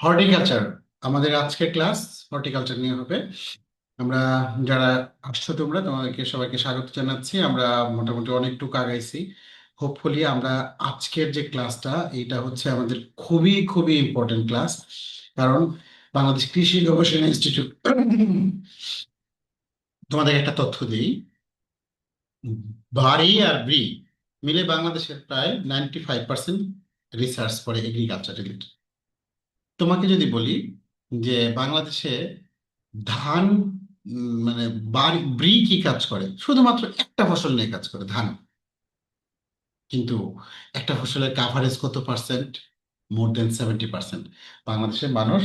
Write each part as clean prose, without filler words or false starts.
Horticulture আমাদের আজকের class horticulture নিয়ে হবে। আমরা যারা আসছো তোমরা তোমাদেরকে সবাইকে স্বাগত জানাচ্ছি। আমরা মোটামুটি অনেকটুকু আগাইছি। হোপফুলি আমরা আজকের যে ক্লাসটা এটা হচ্ছে আমাদের খুবই খুবই ইম্পর্টেন্ট ক্লাস। কারণ বাংলাদেশ কৃষি গবেষণা ইনস্টিটিউট তোমাদের একটা তথ্য দিই। বাড়ি আর ব্রি মিলে বাংলাদেশের প্রায় 95% রিসার্চ করে এগ্রিকালচার রিলেটেড। তোমাকে যদি বলি যে বাংলাদেশে ধান মানে ব্রি কি কাজ করে, শুধুমাত্র একটা ফসল নিয়ে কাজ করে, ধান। কিন্তু একটা ফসলের কাভারেজ কত পার্সেন্ট? মোর দেন 70%। বাংলাদেশের মানুষ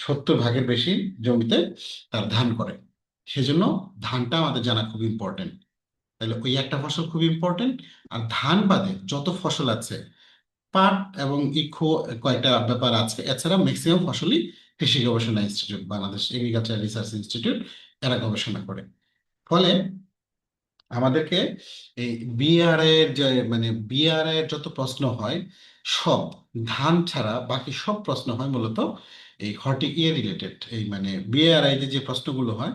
70 ভাগের বেশি জমিতে তার ধান করে। সেজন্য ধানটা আমাদের জানা খুব ইম্পর্টেন্ট। তাহলে ওই একটা ফসল খুব ইম্পর্টেন্ট। আর ধান বাদে যত ফসল আছে, পাট এবং ইক্ষু, কয়েকটা ব্যাপার আছে, এছাড়া ম্যাক্সিমাম ফসলই কৃষি গবেষণা institute, Bangladesh agriculture research institute এরা গবেষণা করে। ফলে আমাদেরকে এই বিআরআই এর যে বিআরআই এর যত প্রশ্ন হয় সব, ধান ছাড়া বাকি সব প্রশ্ন হয় মূলত এই হর্টি রিলেটেড। এই বিআরআই যে যে প্রশ্নগুলো হয়,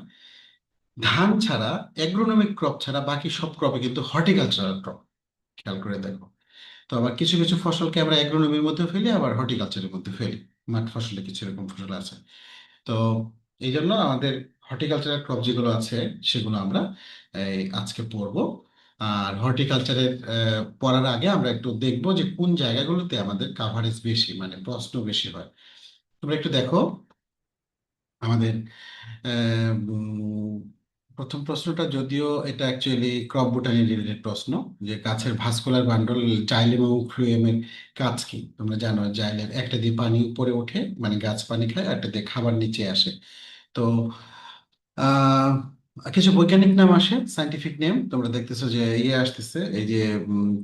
ধান ছাড়া, এগ্রোনমিক ক্রপ ছাড়া বাকি সব ক্রপে কিন্তু হর্টিকালচারাল ক্রপ। খেয়াল করে দেখো। তো আবার কিছু কিছু ফসলকে আমরা অ্যাগ্রোনমির মধ্যে ফেলি, আবার হর্টিকালচারের মধ্যে ফেলি। মাঠ ফসলে কিছু এরকম ফসল আছে। তো এই জন্য আমাদের হর্টিকালচারাল ক্রপ যেগুলো আছে সেগুলো আমরা আজকে পড়বো। আর হর্টিকালচারের পড়ার আগে আমরা একটু দেখবো যে কোন জায়গাগুলোতে আমাদের কাভারেজ বেশি, প্রশ্ন বেশি হয়। তোমরা একটু দেখো আমাদের প্রথম প্রশ্নটা, যদিও এটা অ্যাকচুয়ালি ক্রপ বোটানি রিলেটেড প্রশ্ন, যে গাছের ভাস্কুলার বান্ডল জাইলেম এবং ফ্লুয়েমের কাজ কি। তোমরা জানো জাইলেম একটা দিয়ে পানি উপরে ওঠে, গাছ পানি খায়, আর একটা দিয়ে খাবার নিচে আসে। তো আহ কিছু বৈজ্ঞানিক নাম আসে, সাইন্টিফিক নেম তোমরা দেখতেছো যে ইয়ে আসতেছে, এই যে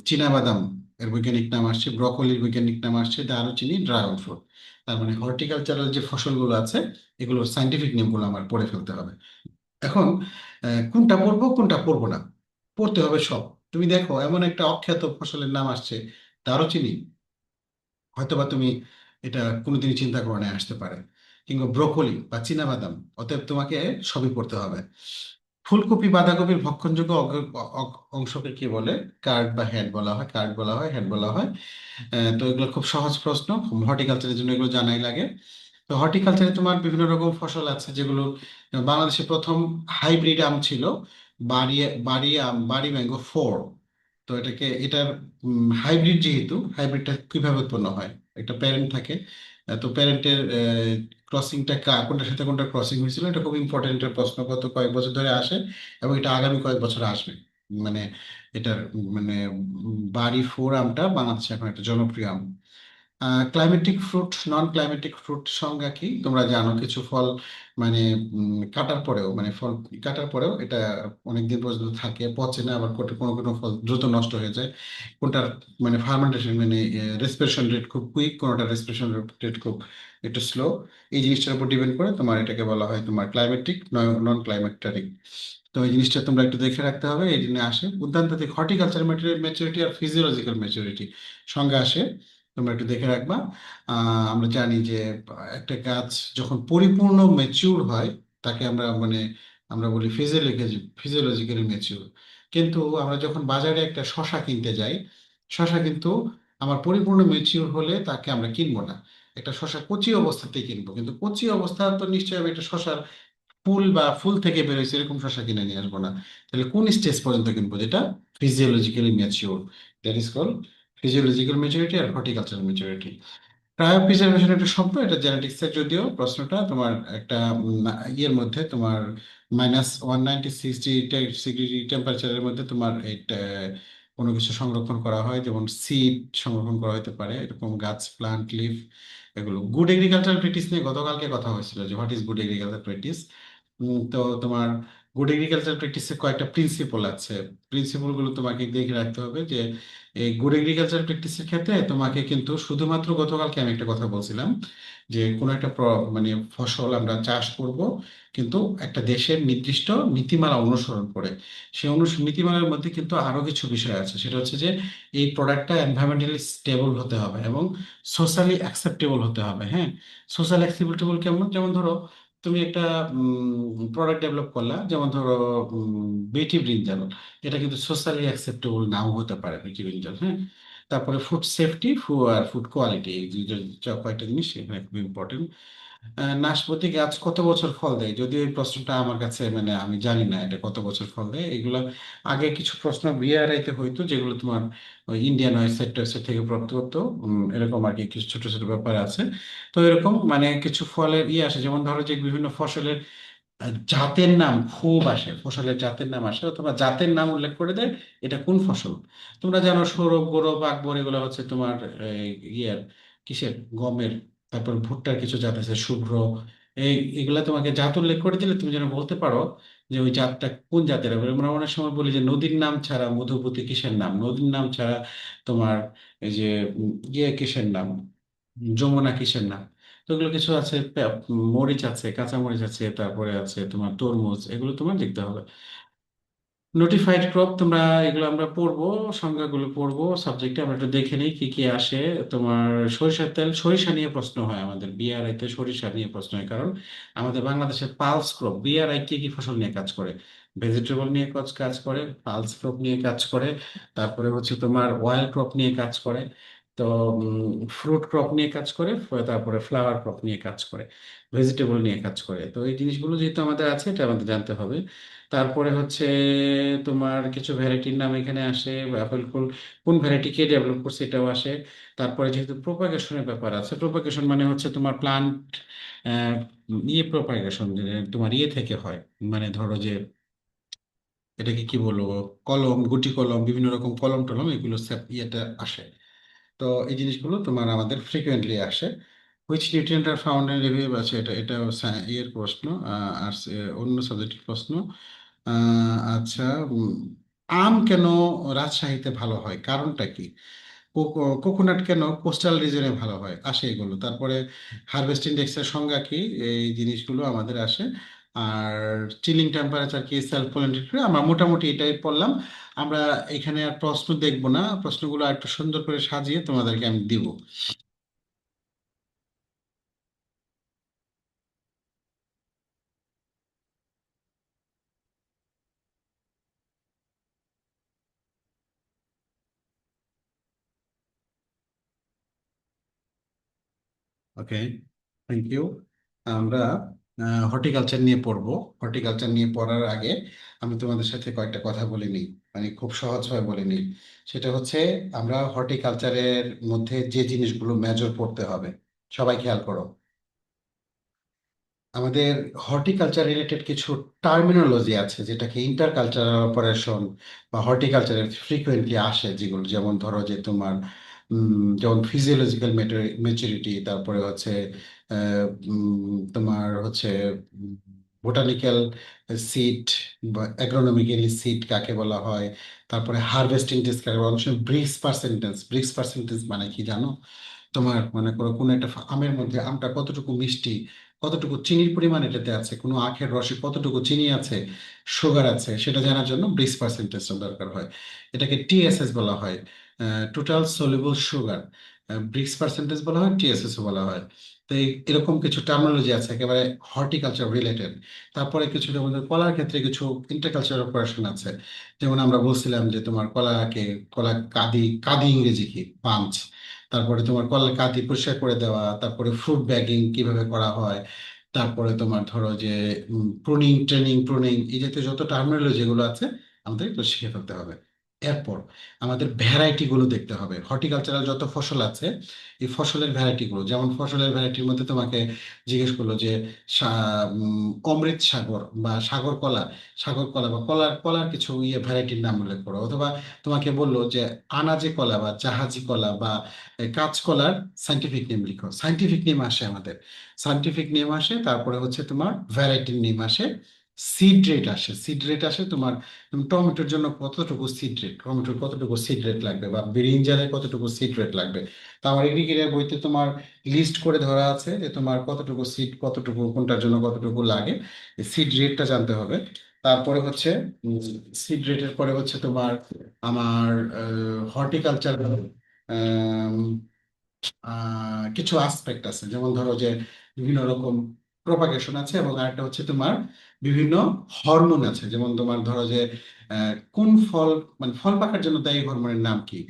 চীনা বাদাম এর বৈজ্ঞানিক নাম আসছে, ব্রকলির বৈজ্ঞানিক নাম আসছে দারুচিনি, ড্রাগন ফ্রুট। তার হর্টিকালচারাল যে ফসলগুলো আছে এগুলোর সাইন্টিফিক নেমগুলো আমার পড়ে ফেলতে হবে। এখন কোনটা পড়বো কোনটা পড়বো না, পড়তে হবে সব। তুমি দেখো এমন একটা অখ্যাত ফসলের নাম আসছে, দারুচিনি, হয়তোবা তুমি এটা কোনোদিনই চিন্তা করে না আসতে পারে, কিংবা ব্রোকলি বা চীনা বাদাম। অতএব তোমাকে সবই পড়তে হবে। ফুলকপি বাঁধাকপির ভক্ষণযোগ্য অংশকে কি বলে? কার্ড বা হেড বলা হয়, কার্ড বলা হয়, হেড বলা হয়। তো এগুলো খুব সহজ প্রশ্ন, হর্টিকালচারের জন্য এগুলো জানাই লাগে। তো হর্টিকালচারে তোমার বিভিন্ন রকম ফসল আছে যেগুলো, বাংলাদেশে প্রথম হাইব্রিড আম ছিল বাড়ি, বাড়ি আম, বাড়ি ম্যাঙ্গো 4। তো এটার হাইব্রিড, যেহেতু হাইব্রিডটা কিভাবে উৎপন্ন হয়, একটা প্যারেন্ট থাকে। তো প্যারেন্টের ক্রসিংটা কোনটার সাথে কোনটা ক্রসিং হয়েছিল, এটা খুব ইম্পর্টেন্ট প্রশ্ন, গত কয়েক বছর ধরে আসে এবং এটা আগামী কয়েক বছর আসবে। মানে এটার বাড়ি 4 আমটা বাংলাদেশে এখন একটা জনপ্রিয় আম। ক্লাইমেটিক ফ্রুট, নন ক্লাইমেটিক ফ্রুট সংজ্ঞা কি তোমরা জানো? কিছু ফল মানে কাটার পরেও, ফল কাটার পরেও এটা অনেকদিন পর্যন্ত থাকে, পচে না, আবার কোনো কোনো ফল দ্রুত নষ্ট হয়ে যায়। কোনটার ফার্মেন্টেশন রেসপিরেশন রেট খুব কুইক, কোনোটা রেসপিরেশন রেট খুব একটু স্লো। এই জিনিসটার উপর ডিপেন্ড করে তোমার এটাকে বলা হয় তোমার ক্লাইমেটিক, নন ক্লাইমেটারিক। তো এই জিনিসটা তোমরা একটু দেখে রাখতে হবে। এই জন্য আসে উদ্যানতাত্ত্বিক হর্টিকালচার ম্যাচুরিটি আর ফিজিওলজিক্যাল ম্যাচুরিটি সংজ্ঞা আসে, তোমরা একটু দেখে রাখবা। আমরা জানি যে একটা গাছ যখন পরিপূর্ণ ম্যাচিউর হয় তাকে আমরা আমরা বলি ফিজিওলজিক্যালি ম্যাচিউর। কিন্তু আমরা যখন বাজারে একটা শশা কিনতে যাই, শশা কিন্তু আমার পরিপূর্ণ ম্যাচিউর হলে তাকে আমরা কিনবো না। একটা শশা কচি অবস্থাতেই কিনবো, কিন্তু কচি অবস্থা তো নিশ্চয়ই আমি একটা শশার ফুল বা ফুল থেকে বেরোইছে এরকম শশা কিনে নিয়ে আসবো না। তাহলে কোন স্টেজ পর্যন্ত কিনবো? যেটা physiologically mature, that is call physiological maturity আর হর্টিকালচারাল ম্যাচুরিটি। ক্রায়ো প্রিজার্ভেশন একটা শব্দ, এটা জেনেটিক্সের, যদিও প্রশ্নটা তোমার একটা ইয়ের মধ্যে তোমার -196 ডিগ্রি টেম্পারেচারের মধ্যে তোমার এটা কোনো কিছু সংরক্ষণ করা হয়, যেমন সিড সংরক্ষণ করা হতে পারে, এরকম গাছ, প্লান্ট, লিফ, এগুলো। গুড এগ্রিকালচার প্র্যাকটিস নিয়ে গতকালকে কথা হয়েছিল, যে what is good agriculture practice. তো তোমার গুড এগ্রিকালচার প্র্যাকটিসের কয়েকটা প্রিন্সিপল আছে। প্রিন্সিপল গুলো তোমাকে দেখে রাখতে হবে যে এই গুড এগ্রিকালচার প্র্যাকটিসের ক্ষেত্রে তোমাকে কিন্তু শুধুমাত্র, গতকালকে আমি একটা কথা বলছিলাম যে কোনো একটা মানে ফসল আমরা চাষ করব, কিন্তু একটা দেশের নির্দিষ্ট নীতিমালা অনুসরণ করে। সেই নীতিমালার মধ্যে কিন্তু আরো কিছু বিষয় আছে, সেটা হচ্ছে যে এই প্রোডাক্টটা এনভায়রনমেন্টালি স্টেবল হতে হবে এবং সোশ্যালি অ্যাকসেপ্টেবল হতে হবে। হ্যাঁ, সোশ্যাল অ্যাকসেপ্টেবল কেমন? যেমন ধরো তুমি একটা প্রোডাক্ট ডেভেলপ করলা, যেমন ধরো বিটি ব্রিঞ্জাল, এটা কিন্তু সোশ্যালি অ্যাকসেপ্টেবল নাও হতে পারে বিটি ব্রিঞ্জাল। হ্যাঁ, তারপরে ফুড সেফটি আর ফুড কোয়ালিটি, এই কয়েকটা জিনিস এখানে খুব ইম্পর্টেন্ট। নাশপাতি গাছ কত বছর ফল দেয়? যদিও এই প্রশ্নটা আমার কাছে মানে আমি জানি না এটা কত বছর ফল দেয় এগুলো। আগে কিছু প্রশ্ন বিআরআইতে হইতো, যেগুলো তোমার ওই ইন্ডিয়ান ওয়েবসাইট টোয়েবসাইট থেকে প্রাপ্ত হতো। এরকম আর কি কিছু ছোট ছোট ব্যাপার আছে। তো এরকম মানে কিছু ফলের আসে, যেমন ধরো যে বিভিন্ন ফসলের জাতের নাম খুব আসে, ফসলের জাতের নাম আসে অথবা জাতের নাম উল্লেখ করে দেয় এটা কোন ফসল। তোমরা জানো সৌরভ, গৌরব, আকবর, এগুলো হচ্ছে তোমার ইয়ের কিসের, গমের। তারপর ভুট্টার কিছু জাত আছে, শুভ্র। এগুলা তোমাকে জাত উল্লেখ করে দিলে তুমি যেন বলতে পারো যে ওই জাতটা কোন জাতের। এবার আমরা অনেক সময় বলি যে নদীর নাম ছাড়া মধুপতি কিসের নাম, নদীর নাম ছাড়া তোমার এই যে কিসের নাম, যমুনা কিসের নাম। তো এগুলো কিছু আছে, মরিচ আছে, কাঁচা মরিচ আছে, তারপরে আছে তোমার তরমুজ, এগুলো তোমার দেখতে হবে। নোটিফাইড ক্রপ তোমরা, এগুলো আমরা পড়বো, সংজ্ঞাগুলো পড়বো, সাবজেক্টে আমরা একটু দেখে নিই কি কি আসে। তোমার সরিষার তেল, সরিষা নিয়ে প্রশ্ন হয় আমাদের বিআরআই তে, সরিষা নিয়ে প্রশ্ন হয় কারণ আমাদের বাংলাদেশের পালস ক্রপ, বিআরআই কি কি ফসল নিয়ে কাজ করে? ভেজিটেবল নিয়ে কাজ কাজ করে, পালস ক্রপ নিয়ে কাজ করে, তারপরে হচ্ছে তোমার অয়েল ক্রপ নিয়ে কাজ করে, তো ফ্রুট ক্রপ নিয়ে কাজ করে, তারপরে ফ্লাওয়ার ক্রপ নিয়ে কাজ করে, ভেজিটেবল নিয়ে কাজ করে। তো এই জিনিসগুলো যেহেতু আমাদের আছে, এটা আমাদের জানতে হবে। তারপরে হচ্ছে তোমার কিছু ভ্যারাইটির নাম এখানে আসে, আপেল ফুল কোন ভ্যারাইটি কে ডেভেলপ করছে এটাও আসে। তারপরে যেহেতু প্রোপাগেশনের ব্যাপার আছে, প্রোপাগেশন মানে হচ্ছে তোমার প্লান্ট প্রোপাগেশন, তোমার থেকে হয়, মানে ধরো যে এটাকে কি বলবো, কলম, গুটি কলম, বিভিন্ন রকম কলম টলম, এগুলো ইয়েতে আসে। তো এই জিনিসগুলো তোমার আমাদের ফ্রিকোয়েন্টলি আসে। Which nutrient are found in review আছে, এটা ইয়ের প্রশ্ন, আর অন্য সাবজেক্টের প্রশ্ন। আচ্ছা, উম, আম কেন রাজশাহীতে ভালো হয়, কারণটা কি? কোকোনাট কেন কোস্টাল রিজনে ভালো হয়, আসে এগুলো। তারপরে হারভেস্ট ইন্ডেক্সের সংজ্ঞা কি, এই জিনিসগুলো আমাদের আসে। আর চিলিং টেম্পারেচার কি, সেলফ পলিনেটেড, আমরা মোটামুটি এটাই পড়লাম। আমরা এখানে আর প্রশ্ন দেখবো না, প্রশ্নগুলো একটু সুন্দর করে সাজিয়ে তোমাদেরকে আমি দিব। ওকে, থ্যাংক ইউ। আমরা হর্টিকালচার নিয়ে পড়বো। হর্টিকালচার নিয়ে পড়ার আগে আমি তোমাদের সাথে কয়েকটা কথা বলে নিই, মানে খুব সহজভাবে বলে নিই। সেটা হচ্ছে আমরা হর্টিকালচারের মধ্যে যে জিনিসগুলো মেজর পড়তে হবে, সবাই খেয়াল করো। আমাদের হর্টিকালচার রিলেটেড কিছু টার্মিনোলজি আছে, যেটাকে ইন্টার কালচারাল অপারেশন বা হর্টিকালচারের ফ্রিকুয়েন্টলি আসে, যেগুলো যেমন ধরো যে তোমার যেমন ফিজিওলজিক্যাল ম্যাচুরিটি, তারপরে হচ্ছে তোমার হচ্ছে বোটানিক্যাল সিট বা অ্যাগ্রোনমিক্যালি সিট কাকে বলা হয়, তারপরে হারভেস্টিং টেস্ট কাকে বলা হয়। অনেক সময় ব্রিক্স পার্সেন্টেজ, ব্রিক্স পার্সেন্টেজ মানে কি জানো? তোমার মনে করো কোনো একটা আমের মধ্যে আমটা কতটুকু মিষ্টি, কতটুকু চিনির পরিমাণ এটাতে আছে, কোনো আখের রসে কতটুকু চিনি আছে, সুগার আছে, সেটা জানার জন্য ব্রিক্স পার্সেন্টেজটা দরকার হয়। এটাকে টিএসএস বলা হয়, total soluble sugar. Brix percentage বলা হয়, টিএসএস বলা হয়। তো এরকম কিছু টার্মিনোলজি আছে একেবারে হর্টিকালচার রিলেটেড। তারপরে কিছু যেমন কলার ক্ষেত্রে কিছু ইন্টারকালচার অপারেশন আছে। যেমন আমরা বলছিলাম যে তোমার কলাকে, কলা কাদি, কাদি ইংরেজি কি, পাঞ্চ। তারপরে তোমার কলার কাঁদি পরিষ্কার করে দেওয়া, তারপরে ফ্রুট ব্যাগিং কিভাবে করা হয়, তারপরে তোমার ধরো যে প্রুনিং, ট্রেনিং, প্রুনিং, এই জাতীয় যত টার্মিনোলজি যেগুলো আছে আমাদের এগুলো শিখে ফেলতে হবে। এরপর আমাদের ভ্যারাইটি গুলো দেখতে হবে। হর্টিকালচারাল যত ফসল আছে এই ফসলের ভ্যারাইটি গুলো, যেমন ফসলের ভ্যারাইটির মধ্যে তোমাকে জিজ্ঞেস করলো যে অমৃত সাগর বা সাগর কলা, সাগর কলা বা কলার কলার কিছু ভ্যারাইটির নাম উল্লেখ করো। অথবা তোমাকে বললো যে আনাজে কলা বা জাহাজি কলা বা কাঁচকলার সাইন্টিফিক নেম লিখো। সাইন্টিফিক নেম আসে আমাদের, সাইন্টিফিক নেম আসে, তারপরে হচ্ছে তোমার ভ্যারাইটির নেম আসে। সিড রেট আসে, সিড রেট আসে তোমার, তুমি টমেটোর জন্য কতটুকু সিড রেট, টমেটোর কতটুকু সিড রেট লাগবে, বা ব্রিঞ্জালের কতটুকু সিড রেট লাগবে। তো আমার এগ্রিকালচার বইতে তোমার লিস্ট করে ধরা আছে যে তোমার কতটুকু সিড, কতটুকু কোনটার জন্য কতটুকু লাগে, সিড রেটটা জানতে হবে। তারপরে হচ্ছে সিড রেটের পরে হচ্ছে তোমার আমার হর্টিকালচার কিছু আসপেক্ট আছে, যেমন ধরো যে বিভিন্ন রকম প্রপাগেশন আছে, এবং আরেকটা হচ্ছে তোমার বিভিন্ন হরমোন আছে, যেমন তোমার ধরো যে কোন ফল, মানে ফল পাকার জন্য দায়ী হরমোনের নাম কি,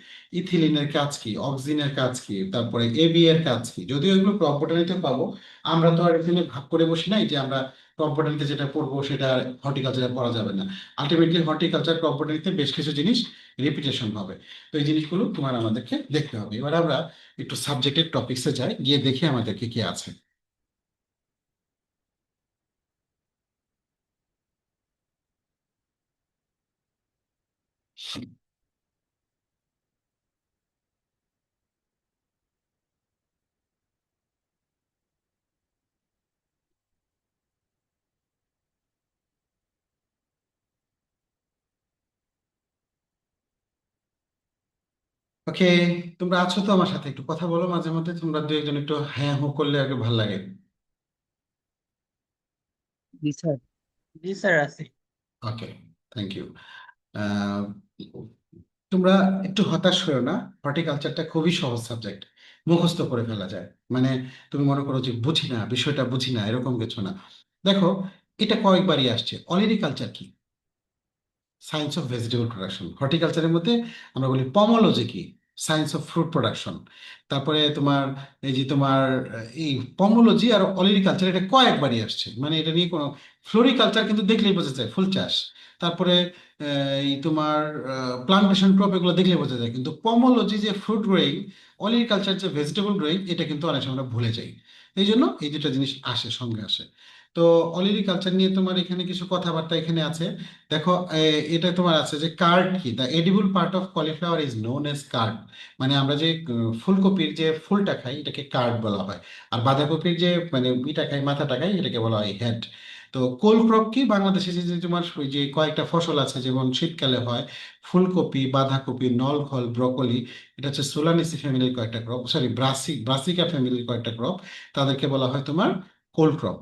ইথিলিনের কাজ কি, অক্সিনের কাজ কি, তারপরে এবি এর কাজ কি। যদিও এগুলো ক্রপ বোটানিতে পাবো, আমরা তো আর এখানে ভাগ করে বসি নাই যে আমরা ক্রপ বোটানিতে যেটা পড়বো সেটা হর্টিকালচারে পড়া যাবে না। আলটিমেটলি হর্টিকালচার ক্রপ বোটানিতে বেশ কিছু জিনিস রিপিটেশন হবে। তো এই জিনিসগুলো তোমার আমাদেরকে দেখতে হবে। এবার আমরা একটু সাবজেক্টের টপিকসে যাই, গিয়ে দেখি আমাদেরকে কি আছে। ওকে, তোমরা আছো তো আমার সাথে? একটু কথা বলো মাঝে মধ্যে, তোমরা দু একজন একটু হ্যাঁ হো করলে আগে ভালো লাগে। জি স্যার। জি স্যার আছে। ওকে, থ্যাংক ইউ। তোমরা একটু হতাশ হয়েও না, হর্টিকালচারটা খুবই সহজ সাবজেক্ট, মুখস্থ করে ফেলা যায়। মানে তুমি মনে করো যে বুঝি না, বিষয়টা বুঝি না, এরকম কিছু না। দেখো, এটা কয়েকবারই আসছে। অলিরিকালচার কি? Science of vegetable production. হর্টিকালচারের মধ্যে আমরা বলি পমোলজি কি? Science of fruit production. তারপরে তোমার এই যে তোমার এই পমোলজি আর অলিরিকালচার, এটা কয়েকবারই আসছে, মানে এটা নিয়ে কোনো, ফ্লোরিকালচার কিন্তু দেখলেই বোঝা যায় ফুল চাষ। তারপরে এই তোমার প্লান্টেশন ক্রপ, এগুলো দেখলেই বোঝা যায়। কিন্তু পমোলজি যে ফ্রুট গ্রোয়িং, অলিরিকালচার যে ভেজিটেবল গ্রোয়িং, এটা কিন্তু অনেক সময় আমরা ভুলে যাই। এই জন্য এই দুটো জিনিস আসে, সঙ্গে আসে। তো অলিরিকালচার নিয়ে তোমার এখানে কিছু কথাবার্তা এখানে আছে। দেখো, এটা তোমার আছে যে কার্ড কি, the edible part of cauliflower is known as card. মানে আমরা যে ফুলকপির যে ফুলটা খাই এটাকে কার্ড বলা হয়। আর বাঁধাকপির যে মানে ইটা খাই, মাথাটা খাই, এটাকে বলা হয় হেড। তো কোল ক্রপ কি? বাংলাদেশে যে যে তোমার ওই যে কয়েকটা ফসল আছে, যেমন শীতকালে হয় ফুলকপি, বাঁধাকপি, নলখল, ব্রকলি, এটা হচ্ছে সোলানেসি ফ্যামিলির কয়েকটা ক্রপ, সরি ব্রাসিকা ফ্যামিলির কয়েকটা ক্রপ, তাদেরকে বলা হয় তোমার কোল ক্রপ।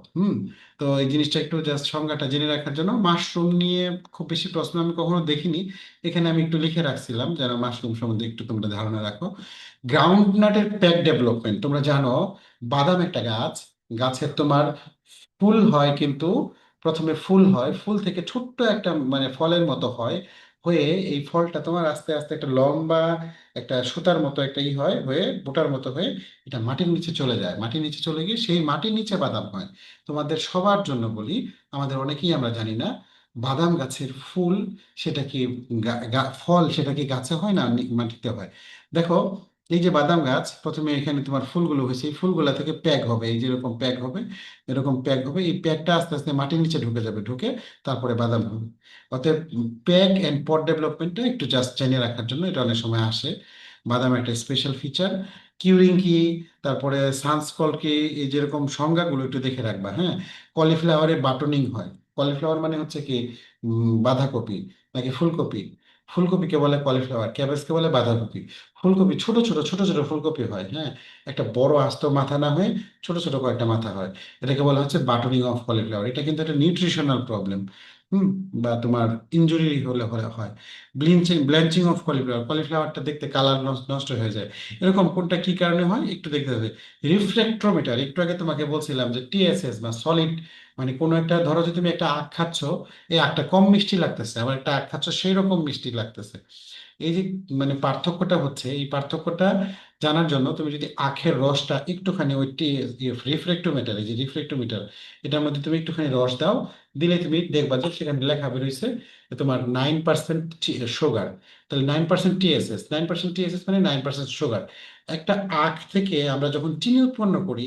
তো এই জিনিসটা একটু জাস্ট সংজ্ঞাটা জেনে রাখার জন্য। মাশরুম নিয়ে খুব বেশি প্রশ্ন আমি কখনো দেখিনি, এখানে আমি একটু লিখে রাখছিলাম যেন মাশরুম সম্বন্ধে একটু তোমরা ধারণা রাখো। গ্রাউন্ড নাটের প্যাক ডেভেলপমেন্ট, তোমরা জানো বাদাম একটা গাছ, গাছের তোমার ফুল হয় কিন্তু, প্রথমে ফুল হয়, ফুল থেকে ছোট্ট একটা মানে ফলের মতো হয়, হয়ে এই ফলটা তোমার আস্তে আস্তে একটা লম্বা একটা সুতার মতো একটা হয়, হয়ে বোটার মতো হয়ে এটা মাটির নিচে চলে যায়। মাটির নিচে চলে গিয়ে সেই মাটির নিচে বাদাম হয়। তোমাদের সবার জন্য বলি, আমাদের অনেকেই আমরা জানি না, বাদাম গাছের ফুল সেটা কি ফল সেটা কি গাছে হয় না মাটিতে হয়? দেখো, এই যে বাদাম গাছ, প্রথমে এখানে তোমার ফুলগুলো হয়েছে, এই ফুলগুলা থেকে প্যাক হবে, এই যেরকম প্যাক হবে, এরকম প্যাক হবে, এই প্যাকটা আস্তে আস্তে মাটির নিচে ঢুকে যাবে, ঢুকে তারপরে বাদাম হবে। অতএব প্যাক অ্যান্ড পট ডেভেলপমেন্টটা একটু জাস্ট জেনে রাখার জন্য, এটা অনেক সময় আসে। বাদাম একটা স্পেশাল ফিচার। কিউরিং কি, তারপরে সানস্কল কি, এই যেরকম সংজ্ঞাগুলো একটু দেখে রাখবা, হ্যাঁ। কলিফ্লাওয়ারে বাটনিং হয়। কলিফ্লাওয়ার মানে হচ্ছে কি, বাঁধাকপি নাকি ফুলকপি? ফুলকপিকে বলে কলিফ্লাওয়ার, ক্যাবেজকে বলে বাঁধাকপি। ফুলকপি ছোট ছোট ছোট ছোট ফুলকপি হয়, হ্যাঁ। একটা বড় আস্ত মাথা না হয়ে ছোট ছোট কয়েকটা মাথা হয়। এটাকে বলা হচ্ছে বাটনিং অফ কলিফ্লাওয়ার। এটা কিন্তু একটা নিউট্রিশনাল প্রবলেম। হুম। বা তোমার ইনজুরি হলে হলে হয়। ব্লেঞ্চিং অফ কলিফ্লাওয়ার, কলিফ্লাওয়ারটা দেখতে কালার নষ্ট হয়ে যায়। এরকম কোনটা কি কারণে হয় একটু দেখতে হবে। রিফ্লেক্ট্রোমিটার, একটু আগে তোমাকে বলছিলাম যে টিএসএস বা সলিড, মানে কোনো একটা, ধরো যে তুমি একটা আখ খাচ্ছ, এই আখটা কম মিষ্টি লাগতেছে, আবার একটা আখ খাচ্ছ সেই রকম মিষ্টি লাগতেছে। এই যে মানে পার্থক্যটা হচ্ছে, এই পার্থক্যটা জানার জন্য তুমি যদি আখের রসটা একটুখানি ওই রিফ্রেক্টোমিটার, এই যে রিফ্রেক্টোমিটার, এটার মধ্যে তুমি একটুখানি রস দাও, দিলে তুমি দেখবা যে সেখানে লেখা বেরোইছে যে তোমার 9% সুগার। তাহলে 9% টিএসএস, 9% টিএসএস মানে 9% সুগার। একটা আখ থেকে আমরা যখন চিনি উৎপন্ন করি,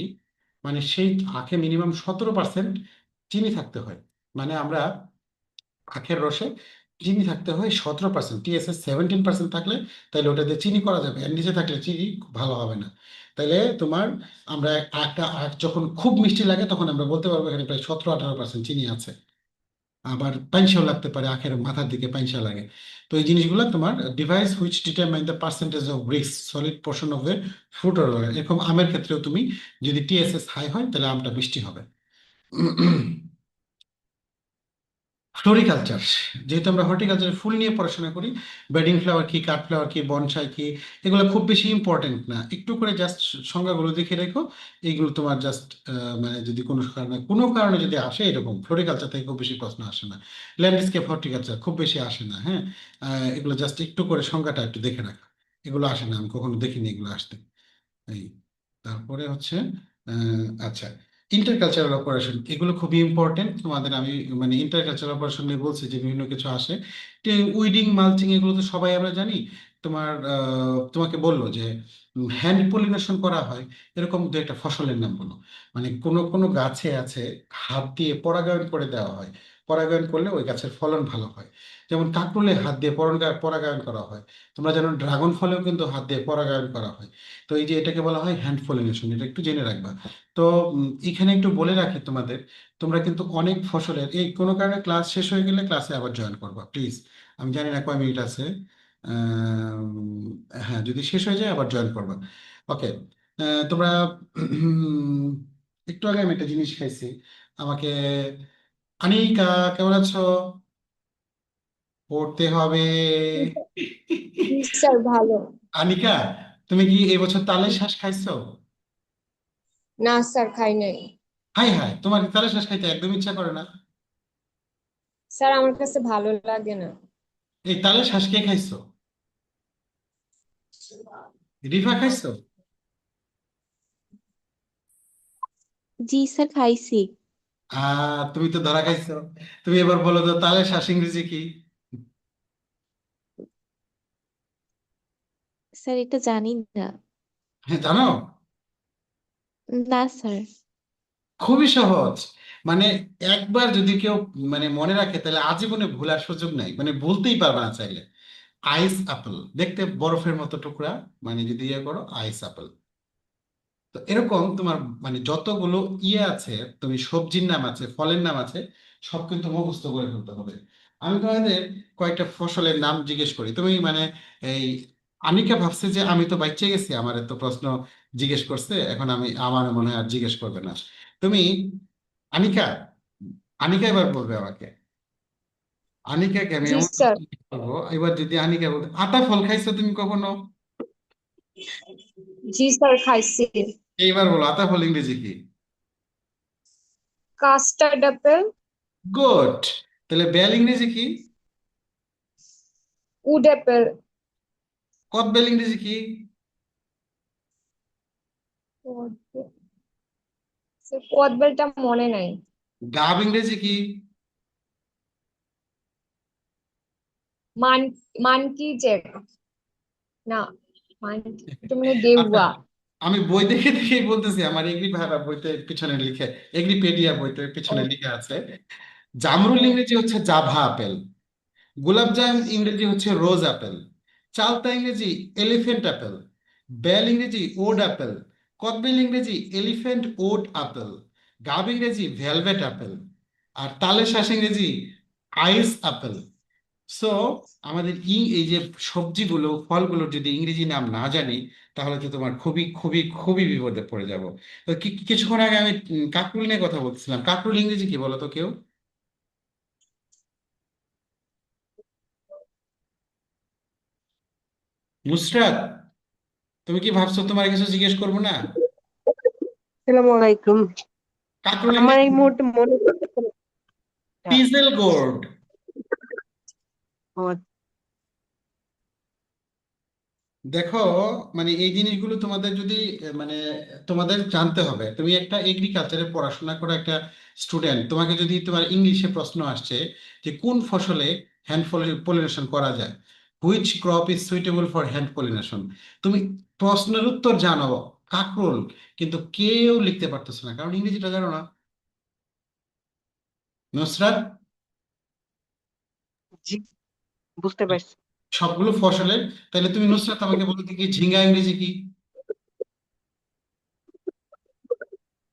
মানে সেই আখে মিনিমাম 17% চিনি থাকতে হয়। মানে আমরা আখের রসে চিনি থাকতে হয় 17%, টিএসএস 17% থাকলে তাহলে ওটাতে চিনি করা যাবে, এর নিচে থাকলে চিনি খুব ভালো হবে না। তাইলে তোমার, আমরা একটা আখ যখন খুব মিষ্টি লাগে তখন আমরা বলতে পারবো এখানে প্রায় 17-18% চিনি আছে। আবার পাইনসাও লাগতে পারে, আখের মাথার দিকে পাইনসা লাগে। তো এই জিনিসগুলো তোমার device which determine the percentage of risk solid portion of A fruit or এরকম আমের ক্ষেত্রেও তুমি যদি টিএসএস হাই হয় তাহলে আমটা মিষ্টি হবে। ফ্লোরিকালচার, যেহেতু আমরা হর্টিকালচারে ফুল নিয়ে পড়াশোনা করি, বেডিং ফ্লাওয়ার কি, কাট ফ্লাওয়ার কি, বনসাই কি, এগুলো খুব বেশি ইম্পর্টেন্ট না, একটু করে জাস্ট সংজ্ঞাগুলো দেখে রেখো। এইগুলো তোমার জাস্ট মানে যদি কোনো কারণে যদি আসে, এরকম ফ্লোরিকালচার থেকে খুব বেশি প্রশ্ন আসে না। ল্যান্ডস্কেপ হর্টিকালচার খুব বেশি আসে না, হ্যাঁ। এগুলো জাস্ট একটু করে সংজ্ঞাটা একটু দেখে রাখা, এগুলো আসে না, আমি কখনো দেখিনি এগুলো আসতে। এই তারপরে হচ্ছে আচ্ছা, ইন্টারকালচারাল অপারেশন এগুলো খুবই ইম্পর্টেন্ট তোমাদের। আমি মানে ইন্টারকালচারাল অপারেশন নিয়ে বলছি যে বিভিন্ন কিছু আসে, উইডিং মালচিং এগুলো তো সবাই আমরা জানি। তোমাকে বললো যে হ্যান্ড পলিনেশন করা হয়, এরকম দু একটা ফসলের নাম বলো। মানে কোনো কোনো গাছে আছে হাত দিয়ে পরাগায়ন করে দেওয়া হয়, পরাগায়ন করলে ওই গাছের ফলন ভালো হয়। যেমন কাকরুলে হাত দিয়ে পরাগায়ন করা হয়। তোমরা জানো ড্রাগন ফলেও কিন্তু হাত দিয়ে পরাগায়ন করা হয়। তো এই যে এটাকে বলা হয় হ্যান্ড পলিনেশন, এটা একটু জেনে রাখবা। তো এখানে একটু বলে রাখি তোমাদের, তোমরা কিন্তু অনেক ফসলের এই কোনো কারণে ক্লাস শেষ হয়ে গেলে ক্লাসে আবার জয়েন করবা প্লিজ। আমি জানি না কয় মিনিট আছে। হ্যাঁ, যদি শেষ হয়ে যায় আবার জয়েন করবা। ওকে। তোমরা একটু আগে আমি একটা জিনিস খাইছি। আমাকে আনিকা, কেমন আছো? পড়তে হবে। জি স্যার, ভালো। আনিকা, তুমি কি এবছর তালের শ্বাস খাইছো? না স্যার, খাই নাই। হাই হাই, তোমার কি তালের শ্বাস খাইতে একদম ইচ্ছা করে না? স্যার, আমার কাছে ভালো লাগে না। এই তালের শ্বাস কে খাইছো? রিফা খাইছো? জি স্যার, খাইছি। তুমি তো ধরা খাইছো। তুমি এবার বলো তো তালের শ্বাস ইংরেজি কি? স্যার, এটা জানি না। হ্যাঁ, জানো? না স্যার। খুবই সহজ। মানে একবার যদি কেউ মানে মনে রাখে তাহলে আজীবনে ভুলার সুযোগ নাই, মানে ভুলতেই পারবে না চাইলে। আইস আপেল, দেখতে বরফের মতো টুকরা, মানে যদি ইয়ে করো আইস আপেল। তো এরকম তোমার মানে যতগুলো ইয়ে আছে, তুমি সবজির নাম আছে, ফলের নাম আছে, সব কিন্তু মুখস্থ করে ফেলতে হবে। আমি তোমাদের কয়েকটা ফসলের নাম জিজ্ঞেস করি, তুমি মানে এই আনিকা ভাবছে যে আমি তো বাইচে গেছি, আমার এত প্রশ্ন জিজ্ঞেস করছে, এখন আমার মনে হয় আর জিজ্ঞেস করবে না। তুমি আনিকা, আনিকা এবার বলবে আমাকে। আনিকাকে আমি জি এমন স্যার। প্রশ্ন করবো, এবার যদি আনিকা বলতে, আতা ফল খাইছো তুমি কখনো? জি স্যার, খাইছি। এইবার বলো আতা ফল ইংরেজি কি? Custard Apple. গুড। তাহলে বেল ইংরেজি কি? Would Apple. কদবেল ইংরেজি কি? কদবেলটা মনে নাই। গাব ইংরেজি কি? মান মানকি জ্যাক। না, মানকি এটা মানে আচ্ছা, গেউয়া। আমি বই দেখে দেখে বলতেছি, আমার এগ্রি ভাড়া বইতে পিছনে লিখে, এগ্রিপেডিয়া বইতে পিছনে ও, লিখে আছে। জামরুল ইংরেজি হচ্ছে জাভা আপেল, গোলাপজাম ইংরেজি হচ্ছে রোজ আপেল, চালতা ইংরেজি এলিফ্যান্ট আপেল, বেল ইংরেজি ওড আপেল, কদবেল ইংরেজি এলিফ্যান্ট ওড আপেল, গাব ইংরেজি ভেলভেট আপেল, আর তালের শ্বাস ইংরেজি আইস আপেল। সো আমাদের এই যে সবজিগুলো ফলগুলোর যদি ইংরেজি নাম না জানি, তাহলে তো তোমার খুবই খুবই খুবই বিপদে পড়ে যাব। তো কিছুক্ষণ আগে আমি কাকরুল নিয়ে কথা বলছিলাম, কাকরুল ইংরেজি কি বলো তো কেউ? নুসরাত, তুমি কি ভাবছো তোমার কিছু জিজ্ঞেস করবো না? আসসালামু আলাইকুম। কাকরুল আমার ইংরেজি এই মুহূর্তে মনে পড়ছে না। পিজেল গোর্ড। ও, দেখো, মানে এই জিনিসগুলো তোমাদের যদি মানে তোমাদের জানতে হবে, তুমি একটা এগ্রিকালচারে পড়াশোনা করা একটা স্টুডেন্ট, তোমাকে যদি তোমার ইংলিশে প্রশ্ন আসছে যে কোন ফসলে হ্যান্ড পলিনেশন করা যায়, which crop is suitable for hand pollination, তুমি প্রশ্নের উত্তর জানো কাকরোল, কিন্তু কেউ লিখতে পারতেছে না কারণ ইংরেজিটা জানো না। নুসরাত, জি, বুঝতে পারছি। সবগুলো ফসলের, তাহলে তুমি নুসরাত আমাকে বলো দেখি ঝিঙ্গা ইংরেজি কি?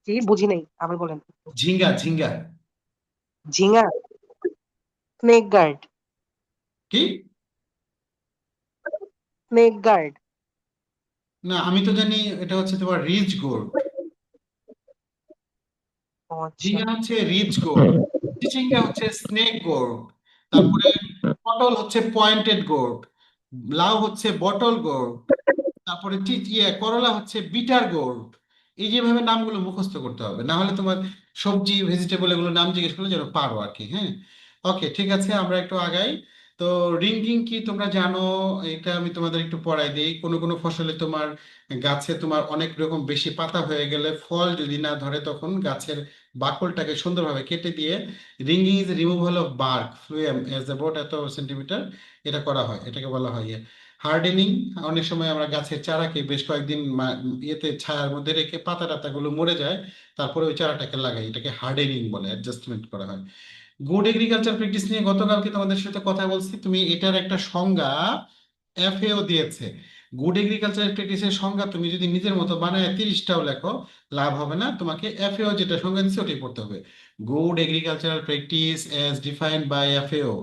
জি, বুঝি নাই, আবার বলেন। ঝিঙ্গা, ঝিঙ্গা। ঝিঙ্গা। Snake gourd. কি? Snake gourd. না, আমি তো জানি এটা হচ্ছে তোমার রিজ গোর্ড। ও আচ্ছা। ঝিঙ্গা হচ্ছে রিজ গোর্ড, চিচিঙ্গা হচ্ছে স্নেক গোর্ড, তারপরে পটল হচ্ছে পয়েন্টেড গোর্ড, লাউ হচ্ছে বটল গোর্ড, তারপরে করলা হচ্ছে বিটার গোর্ড। এই যেভাবে নামগুলো মুখস্থ করতে হবে, না হলে তোমার সবজি ভেজিটেবল এগুলো নাম জিজ্ঞেস করলে যেন পারো আর কি। হ্যাঁ, ওকে, ঠিক আছে, আমরা একটু আগাই। তো রিঙ্গিং কি তোমরা জানো? এটা আমি তোমাদের একটু পড়াই দিই। কোনো কোনো ফসলে তোমার গাছে তোমার অনেক রকম বেশি পাতা হয়ে গেলে ফল যদি না ধরে, তখন গাছের বাকলটাকে সুন্দরভাবে কেটে দিয়ে ringing is removal of bark phloem as about এত সেন্টিমিটার, এটা করা হয়, এটাকে বলা হয় হার্ডেনিং। অনেক সময় আমরা গাছের চারাকে বেশ কয়েকদিন ইয়েতে ছায়ার মধ্যে রেখে পাতা টাতাগুলো মরে যায়, তারপরে ওই চারাটাকে লাগাই, এটাকে হার্ডেনিং বলে, অ্যাডজাস্টমেন্ট করা হয়। গুড এগ্রিকালচার প্র্যাকটিস নিয়ে গতকালকে তোমাদের সাথে কথা বলছি, তুমি এটার একটা সংজ্ঞা এফএও দিয়েছে। গুড এগ্রিকালচার প্র্যাকটিসের সংজ্ঞা তুমি যদি নিজের মতো বানায় 30টাও লেখো, লাভ হবে না, তোমাকে এফএও যেটা সংজ্ঞা দিচ্ছে ওটাই পড়তে হবে। Good agricultural practice as defined by FAO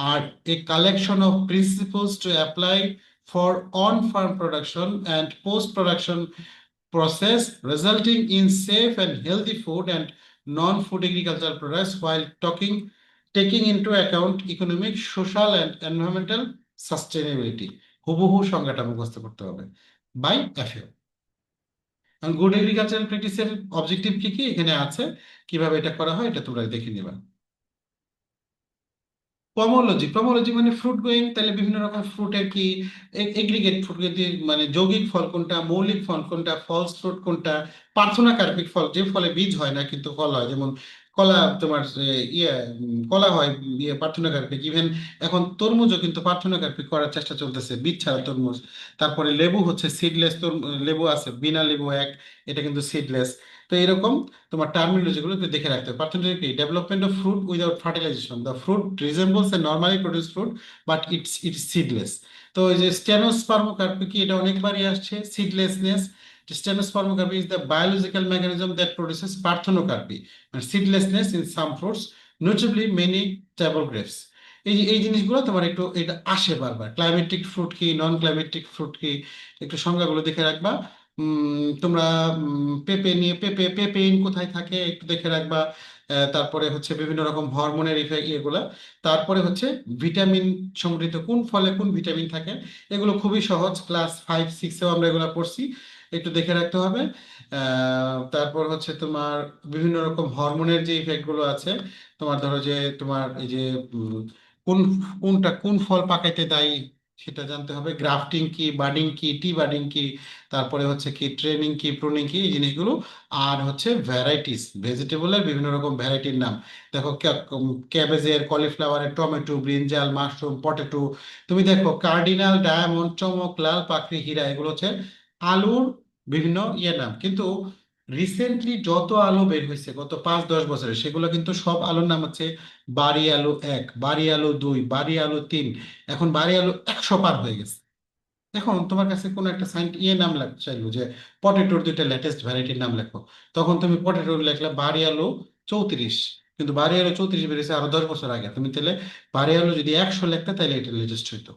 are a collection of principles to apply for on-farm production and post-production process resulting in safe and healthy food and non-food agricultural products while taking into account economic, social and environmental sustainability. হুবহু সংজ্ঞাটা মুখস্থ করতে হবে by FAO. Good agricultural প্র্যাকটিসের objective কি কি এখানে আছে, কিভাবে এটা করা হয় এটা তোমরা দেখে নিবা। পমোলজি, পমোলজি মানে ফ্রুট গোয়িং, তাহলে বিভিন্ন রকম ফ্রুটের কি এগ্রিগেট ফ্রুট, মানে যৌগিক ফল কোনটা, মৌলিক ফল কোনটা, ফলস ফ্রুট কোনটা, পার্থনাকার্পিক ফল যে ফলে বীজ হয় না কিন্তু ফল হয়, যেমন কলা তোমার কলা হয় পার্থনাকার্পিক। ইভেন এখন তরমুজও কিন্তু পার্থনাকার্পিক করার চেষ্টা চলতেছে, বীজ ছাড়া তরমুজ। তারপরে লেবু হচ্ছে সিডলেস, লেবু আছে বিনা লেবু এক, এটা কিন্তু সিডলেস। তো এরকম তোমার টার্মিনোলজি গুলো একটু দেখে রাখতে হবে। পার্থক্য কি? Development of fruit without fertilization, the fruit resembles a normally produce fruit but it's seedless. তো এই যে স্টেনোস্পার্মোকার্পি কি, এটা অনেকবারই আসছে, seedlessness. Stenospermocarpy is the biological mechanism that produces parthenocarpy মানে seedlessness in some fruits, notably many table grapes. এই জিনিসগুলো তোমার একটু এটা আসে বারবার। ক্লাইমেটিক ফ্রুট কি, নন ক্লাইমেটিক ফ্রুট কি, একটু সংজ্ঞাগুলো দেখে রাখবা। তোমরা পেঁপে নিয়ে পেপেইন কোথায় থাকে একটু দেখে রাখবা। তারপরে হচ্ছে বিভিন্ন রকম হরমোনের ইফেক্ট এগুলা। তারপরে হচ্ছে ভিটামিন সমৃদ্ধ কোন ফলে কোন ভিটামিন থাকে, এগুলো খুবই সহজ, ক্লাস 5-6-এও আমরা এগুলো পড়ছি, একটু দেখে রাখতে হবে। তারপর হচ্ছে তোমার বিভিন্ন রকম হরমোনের যে ইফেক্ট গুলো আছে, তোমার ধরো যে তোমার এই যে কোন কোন ফল পাকাইতে দায়ী সেটা জানতে হবে। গ্রাফটিং কি, বাডিং কি, টি বাডিং কি, তারপরে হচ্ছে কি ট্রেনিং কি, প্রুনিং কি, এই জিনিসগুলো। আর হচ্ছে ভ্যারাইটিস, ভেজিটেবলের বিভিন্ন রকম ভ্যারাইটির নাম দেখো, ক্যাবেজের, কলিফ্লাওয়ারের, টমেটো, ব্রিনজাল, মাশরুম, পটেটো। তুমি দেখো কার্ডিনাল, ডায়মন্ড, চমক, লাল পাখরি, হীরা, এগুলো হচ্ছে আলুর বিভিন্ন নাম। কিন্তু রিসেন্টলি যত আলু বের হয়েছে গত 5-10 বছরে, সেগুলো কিন্তু সব আলুর নাম হচ্ছে বাড়ি আলু 1, বাড়ি আলু 2, বাড়ি আলু 3, এখন বাড়ি আলু 100 পার হয়ে গেছে। এখন তোমার কাছে কোনো একটা নাম চাইলো যে পটেটোর 2টা লেটেস্ট ভ্যারাইটির নাম লেখো, তখন তুমি পটেটো লেখলে বাড়ি আলু 34, কিন্তু বাড়ি আলু 34 বেরিয়েছে আরো 10 বছর আগে। তুমি তাহলে বাড়ি আলু যদি 100 লিখতে, তাহলে এটা লেটেস্ট হইতো।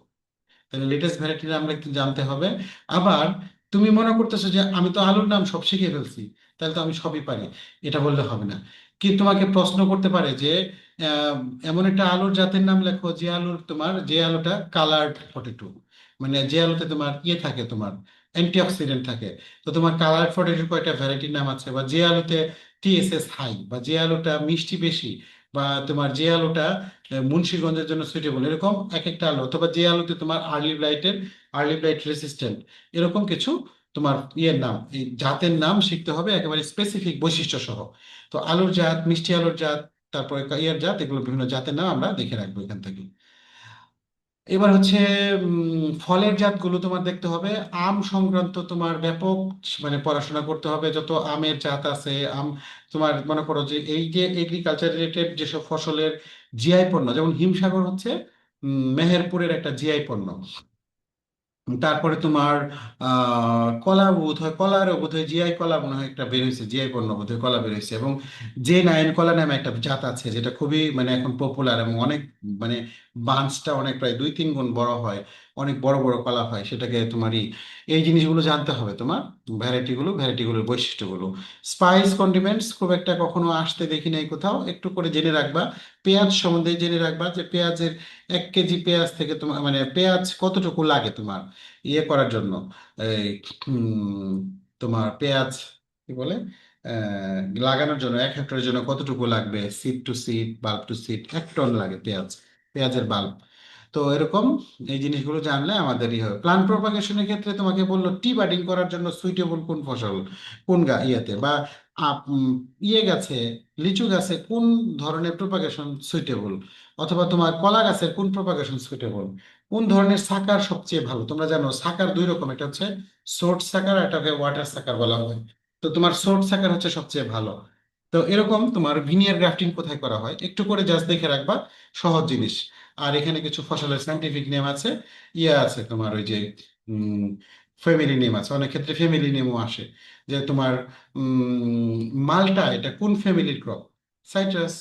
তাহলে লেটেস্ট ভ্যারাইটির আমরা একটু জানতে হবে। আবার তুমি মনে করতেছো যে আমি তো আলুর নাম সব শিখে ফেলছি, তাহলে তো আমি সবই পারি, এটা বললে হবে না। কি তোমাকে প্রশ্ন করতে পারে যে আহ, এমন একটা আলুর জাতের নাম লেখো যে আলুটা কালার্ড পটেটো, মানে যে আলুতে তোমার থাকে, তোমার অ্যান্টিঅক্সিডেন্ট থাকে। তো তোমার কালার্ড পটেটোর কয়টা ভ্যারাইটির নাম আছে, বা যে আলুতে টিএসএস হাই, বা যে আলুটা মিষ্টি বেশি, বা তোমার যে আলুটা মুন্সিগঞ্জের জন্য সুইটেবল, এরকম এক একটা আলু। অথবা যে আলুতে তোমার আর্লি ব্লাইট রেসিস্ট্যান্ট, এরকম কিছু তোমার নাম, এই জাতের নাম শিখতে হবে একেবারে স্পেসিফিক বৈশিষ্ট্য সহ। তো আলুর জাত, মিষ্টি আলুর জাত, তারপরে জাত, এগুলো বিভিন্ন জাতের নাম আমরা দেখে রাখবো এখান থেকে। এবার হচ্ছে ফলের জাতগুলো তোমার দেখতে হবে। আম সংক্রান্ত তোমার ব্যাপক মানে পড়াশোনা করতে হবে, যত আমের জাত আছে। আম তোমার মনে করো যে এই যে এগ্রিকালচার রিলেটেড যেসব ফসলের জিআই পণ্য, যেমন হিমসাগর হচ্ছে মেহেরপুরের একটা জিআই পণ্য। তারপরে তোমার কলা বোধ হয় কলারও বোধ হয় জিআই কলা মনে হয় একটা বের হয়েছে, জিআই পণ্য বোধ হয় কলা বের হয়েছে, এবং যে নাইন কলা নামে একটা জাত আছে যেটা খুবই মানে এখন পপুলার, এবং অনেক মানে বাঞ্চটা অনেক প্রায় 2-3 গুণ বড় হয়, অনেক বড় বড় কলা হয় সেটাকে তোমারই এই জিনিসগুলো জানতে হবে তোমার, ভ্যারাইটিগুলোর বৈশিষ্ট্যগুলো। স্পাইস কন্ডিমেন্টস খুব একটা কখনো আসতে দেখি নাই কোথাও, একটু করে জেনে রাখবা। পেঁয়াজ সম্বন্ধে জেনে রাখবা যে পেঁয়াজের 1 কেজি পেঁয়াজ থেকে তোমার মানে পেঁয়াজ কতটুকু লাগে তোমার ইয়ে করার জন্য, এই উম, তোমার পেঁয়াজ কি বলে লাগানোর জন্য 1 হেক্টরের জন্য কতটুকু লাগবে, seed to seed bulb to seed 1 ton লাগে পেঁয়াজের বাল্ব। তো এরকম এই জিনিসগুলো জানলে আমাদের ই হবে। প্লান্ট প্রপাগেশনের ক্ষেত্রে তোমাকে বললো টি বাডিং করার জন্য সুইটেবল কোন ফসল, কোন ইয়েতে বা ইয়ে গাছে, লিচু গাছে কোন ধরনের প্রপাগেশন সুইটেবল, অথবা তোমার কলা গাছের কোন প্রপাগেশন সুইটেবল, কোন ধরনের সাকার সবচেয়ে ভালো। তোমরা জানো সাকার 2 রকম, একটা হচ্ছে শর্ট সাকার আর এটাকে ওয়াটার সাকার বলা হয়। তো তোমার শর্ট সাকার হচ্ছে সবচেয়ে ভালো। তো এরকম তোমার ভিনিয়ার গ্রাফটিং কোথায় করা হয় একটু করে জাস্ট দেখে রাখবা, সহজ জিনিস। আর এখানে কিছু ফসলের সাইন্টিফিক নেম আছে, ইয়ে আছে তোমার ওই যে ফ্যামিলি নেম আছে, অনেক ক্ষেত্রে ফ্যামিলি নেমও আসে, যে তোমার মালটা এটা কোন ফ্যামিলির ক্রপ, সাইট্রাস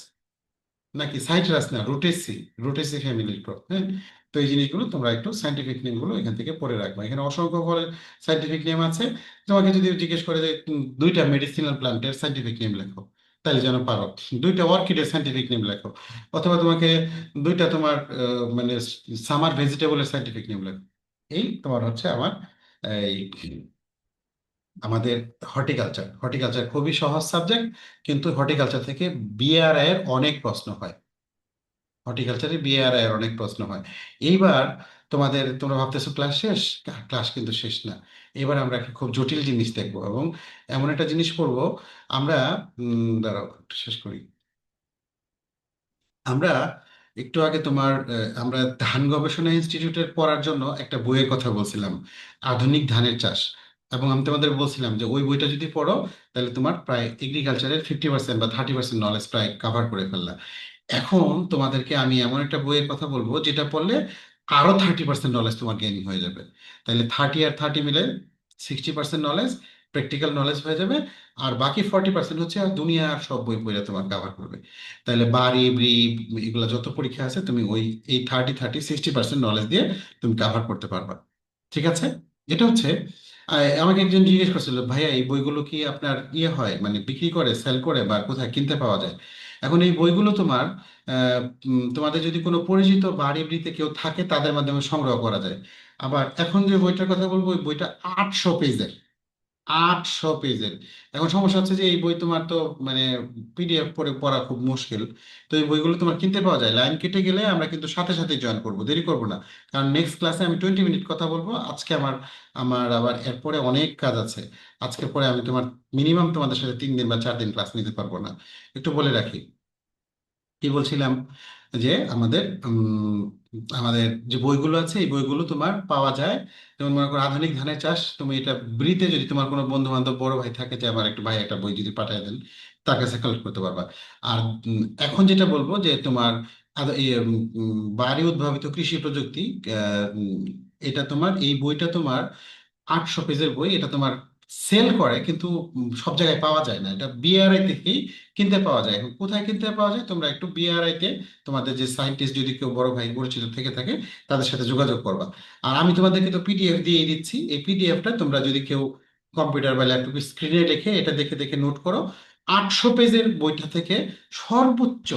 নাকি সাইট্রাস না রুটেসি, রুটেসি ফ্যামিলির ক্রপ, হ্যাঁ। তো এই জিনিসগুলো তোমরা একটু সাইন্টিফিক নেমগুলো এখান থেকে পড়ে রাখবা, এখানে অসংখ্য করে সাইন্টিফিক নেম আছে। তোমাকে যদি জিজ্ঞেস করে যে 2টা মেডিসিনাল প্লান্টের সাইন্টিফিক নেম লেখো, তাহলে যেন পারো। 2টা অর্কিডের সাইন্টিফিক নেম লেখো, অথবা তোমাকে 2টা তোমার মানে সামার ভেজিটেবলের সাইন্টিফিক নেম লেখো। এই তোমার হচ্ছে আমার এই আমাদের হর্টিকালচার খুবই সহজ সাবজেক্ট, কিন্তু হর্টিকালচার থেকে বিএআরআই এর অনেক প্রশ্ন হয়, হর্টিকালচারে বিএআরআই এর অনেক প্রশ্ন হয়। এইবার তোমরা ভাবতেছো ক্লাস শেষ, ক্লাস কিন্তু শেষ না। এবার আমরা একটা খুব জটিল জিনিস দেখবো, এবং এমন একটা জিনিস পড়বো আমরা। দাঁড়াও একটু শেষ করি। আমরা একটু আগে আমরা ধান গবেষণা ইনস্টিটিউটের পড়ার জন্য একটা বইয়ের কথা বলছিলাম, আধুনিক ধানের চাষ। এবং আমি তোমাদের বলছিলাম যে ওই বইটা যদি পড়ো তাহলে তোমার প্রায় এগ্রিকালচারের 50% বা 30% নলেজ প্রায় কাভার করে ফেললা। এখন তোমাদেরকে আমি এমন একটা বইয়ের কথা বলবো যেটা পড়লে আরো 30% নলেজ তোমার গেইন হয়ে যাবে। তাহলে 30 আর 30 মিলে 60% নলেজ, প্র্যাকটিক্যাল নলেজ হয়ে যাবে। আর বাকি 40% হচ্ছে আর দুনিয়ার সব বই পড়ে তোমার কাভার করবে। তাহলে বাড়ি ব্রি এগুলো যত পরীক্ষা আছে তুমি ওই এই 30-30-60% নলেজ দিয়ে তুমি কাভার করতে পারবা। ঠিক আছে? এটা হচ্ছে আমাকে একজন জিজ্ঞেস করছিল, ভাইয়া এই বইগুলো কি আপনার ইয়ে হয় মানে বিক্রি করে সেল করে বা কোথায় কিনতে পাওয়া যায়? এখন এই বইগুলো তোমাদের যদি কোনো পরিচিত বাড়ি ব্রিতে কেউ থাকে তাদের মাধ্যমে সংগ্রহ করা যায়। আবার এখন যে বইটার কথা বলবো ওই বইটা 800 পেজের, 800 পেজের। এখন সমস্যা হচ্ছে যে এই বই তোমার তো মানে পিডিএফ পড়ে পড়া খুব মুশকিল। তো এই বইগুলো তোমার কিনতে পাওয়া যায়, লাইন কেটে গেলে আমরা কিন্তু সাথে সাথে জয়েন করবো, দেরি করবো না। কারণ নেক্সট ক্লাসে আমি 20 মিনিট কথা বলবো আজকে। আমার আমার আবার এরপরে অনেক কাজ আছে। আজকের পরে আমি মিনিমাম তোমাদের সাথে 3 দিন বা 4 দিন ক্লাস নিতে পারবো না। একটু বলে রাখি, কি বলছিলাম, যে আমাদের যে বইগুলো আছে এই বইগুলো তোমার পাওয়া যায়। যেমন মনে করো আধুনিক ধানের চাষ, তুমি এটা ব্রিতে যদি তোমার কোনো বন্ধু বান্ধব বড় ভাই থাকে যে আমার একটু ভাই একটা বই যদি পাঠিয়ে দেন, তার কাছে কালেক্ট করতে পারবা। আর এখন যেটা বলবো যে তোমার বাড়ি উদ্ভাবিত কৃষি প্রযুক্তি, আহ, উম, এটা তোমার এই বইটা তোমার 800 পেজের বই। এটা তোমার সেল করে কিন্তু সব জায়গায় পাওয়া যায় না, এটা বিআরআই থেকেই কিনতে পাওয়া যায়। এখন কোথায় কিনতে পাওয়া যায়, তোমরা একটু বিআরআই তে তোমাদের যে সায়েন্টিস্ট যদি কেউ বড় ভাই পরিচিত থেকে থাকে তাদের সাথে যোগাযোগ করবা। আর আমি তোমাদেরকে তো পিডিএফ দিয়ে দিচ্ছি, এই পিডিএফটা তোমরা যদি কেউ কম্পিউটার বা ল্যাপটপে স্ক্রিনে রেখে এটা দেখে দেখে নোট করো, 800 পেজের বইটা থেকে সর্বোচ্চ